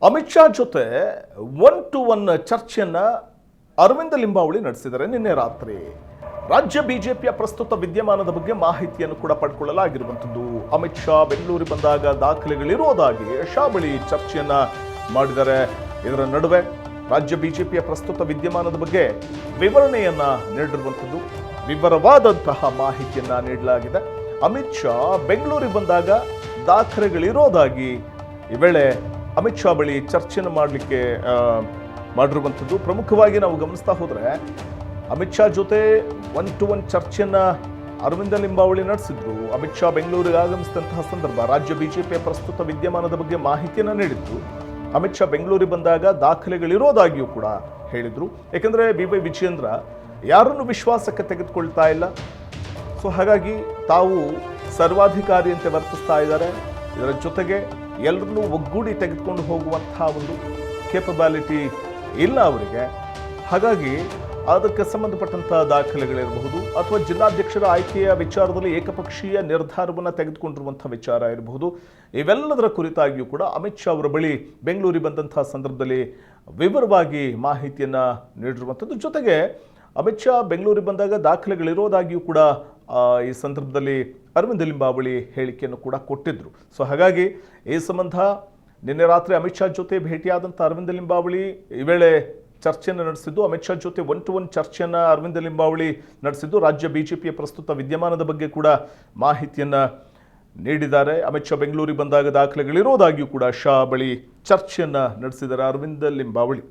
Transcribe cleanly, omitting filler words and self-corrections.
ಅಮಿತ್ ಶಾ ಜೊತೆ 1-to-1 ಚರ್ಚೆಯನ್ನ ಅರವಿಂದ ಲಿಂಬಾವಳಿ ನಡೆಸಿದ್ದಾರೆ ನಿನ್ನೆ ರಾತ್ರಿ. ರಾಜ್ಯ ಬಿಜೆಪಿಯ ಪ್ರಸ್ತುತ ವಿದ್ಯಮಾನದ ಬಗ್ಗೆ ಮಾಹಿತಿಯನ್ನು ಕೂಡ ಪಡೆದುಕೊಳ್ಳಲಾಗಿರುವಂಥದ್ದು. ಅಮಿತ್ ಶಾ ಬೆಂಗಳೂರಿಗೆ ಬಂದಾಗ ದಾಖಲೆಗಳಿರೋದಾಗಿ ಶಾ ಬಳಿ ಚರ್ಚೆಯನ್ನ ಮಾಡಿದ್ದಾರೆ. ಇದರ ನಡುವೆ ರಾಜ್ಯ ಬಿಜೆಪಿಯ ಪ್ರಸ್ತುತ ವಿದ್ಯಮಾನದ ಬಗ್ಗೆ ವಿವರಣೆಯನ್ನ ನೀಡಿರುವಂಥದ್ದು. ವಿವರವಾದಂತಹ ಮಾಹಿತಿಯನ್ನ ನೀಡಲಾಗಿದೆ. ಅಮಿತ್ ಶಾ ಬೆಂಗಳೂರಿಗೆ ಬಂದಾಗ ದಾಖಲೆಗಳಿರೋದಾಗಿ ಈ ವೇಳೆ ಅಮಿತ್ ಶಾ ಬಳಿ ಚರ್ಚೆಯನ್ನು ಮಾಡಲಿಕ್ಕೆ ಮಾಡಿರುವಂಥದ್ದು. ಪ್ರಮುಖವಾಗಿ ನಾವು ಗಮನಿಸ್ತಾ ಹೋದರೆ ಅಮಿತ್ ಶಾ ಜೊತೆ 1-to-1 ಚರ್ಚೆಯನ್ನ ಅರವಿಂದ ಲಿಂಬಾವಳಿ ನಡೆಸಿದ್ರು. ಅಮಿತ್ ಶಾ ಬೆಂಗಳೂರಿಗೆ ಆಗಮಿಸಿದಂತಹ ಸಂದರ್ಭ ರಾಜ್ಯ ಬಿಜೆಪಿಯ ಪ್ರಸ್ತುತ ವಿದ್ಯಮಾನದ ಬಗ್ಗೆ ಮಾಹಿತಿಯನ್ನು ನೀಡಿದ್ರು. ಅಮಿತ್ ಶಾ ಬೆಂಗಳೂರಿಗೆ ಬಂದಾಗ ದಾಖಲೆಗಳಿರೋದಾಗಿಯೂ ಕೂಡ ಹೇಳಿದ್ರು. ಯಾಕೆಂದರೆ BY ವಿಜಯೇಂದ್ರ ಯಾರನ್ನು ವಿಶ್ವಾಸಕ್ಕೆ ತೆಗೆದುಕೊಳ್ತಾ ಇಲ್ಲ. ಸೊ ಹಾಗಾಗಿ ತಾವು ಸರ್ವಾಧಿಕಾರಿಯಂತೆ ವರ್ತಿಸ್ತಾ ಇದ್ದಾರೆ. ಇದರ ಜೊತೆಗೆ ಎಲ್ಲರನ್ನೂ ಒಗ್ಗೂಡಿ ತೆಗೆದುಕೊಂಡು ಹೋಗುವಂತಹ ಒಂದು ಕೇಪಬಿಲಿಟಿ ಇಲ್ಲ ಅವರಿಗೆ. ಹಾಗಾಗಿ ಅದಕ್ಕೆ ಸಂಬಂಧಪಟ್ಟಂತಹ ದಾಖಲೆಗಳಿರಬಹುದು ಅಥವಾ ಜಿಲ್ಲಾಧ್ಯಕ್ಷರ ಆಯ್ಕೆಯ ವಿಚಾರದಲ್ಲಿ ಏಕಪಕ್ಷೀಯ ನಿರ್ಧಾರವನ್ನು ತೆಗೆದುಕೊಂಡಿರುವಂಥ ವಿಚಾರ ಇರಬಹುದು. ಇವೆಲ್ಲದರ ಕುರಿತಾಗಿಯೂ ಕೂಡ ಅಮಿತ್ ಶಾ ಅವರ ಬಳಿ ಬೆಂಗಳೂರಿಗೆ ಬಂದಂತಹ ಸಂದರ್ಭದಲ್ಲಿ ವಿವರವಾಗಿ ಮಾಹಿತಿಯನ್ನು ನೀಡಿರುವಂಥದ್ದು. ಜೊತೆಗೆ ಅಮಿತ್ ಶಾ ಬೆಂಗಳೂರಿಗೆ ಬಂದಾಗ ದಾಖಲೆಗಳಿರೋದಾಗಿಯೂ ಕೂಡ ಈ ಸಂದರ್ಭದಲ್ಲಿ ಅರವಿಂದ ಲಿಂಬಾವಳಿ ಹೇಳಿಕೆಯನ್ನು ಕೂಡ ಕೊಟ್ಟಿದ್ರು. ಸೊ ಹಾಗಾಗಿ ಈ ಸಂಬಂಧ ನಿನ್ನೆ ರಾತ್ರಿ ಅಮಿತ್ ಶಾ ಜೊತೆ ಭೇಟಿಯಾದಂಥ ಅರವಿಂದ ಲಿಂಬಾವಳಿ ಈ ವೇಳೆ ಚರ್ಚೆಯನ್ನು ನಡೆಸಿದ್ದು. ಅಮಿತ್ ಶಾ ಜೊತೆ 1-to-1 ಚರ್ಚೆಯನ್ನು ಅರವಿಂದ ಲಿಂಬಾವಳಿ ನಡೆಸಿದ್ದು. ರಾಜ್ಯ ಬಿಜೆಪಿಯ ಪ್ರಸ್ತುತ ವಿದ್ಯಮಾನದ ಬಗ್ಗೆ ಕೂಡ ಮಾಹಿತಿಯನ್ನು ನೀಡಿದ್ದಾರೆ. ಅಮಿತ್ ಶಾ ಬೆಂಗಳೂರಿಗೆ ಬಂದಾಗ ದಾಖಲೆಗಳಿರೋದಾಗಿಯೂ ಕೂಡ ಶಾ ಬಳಿ ಚರ್ಚೆಯನ್ನು ನಡೆಸಿದ್ದಾರೆ ಅರವಿಂದ ಲಿಂಬಾವಳಿ.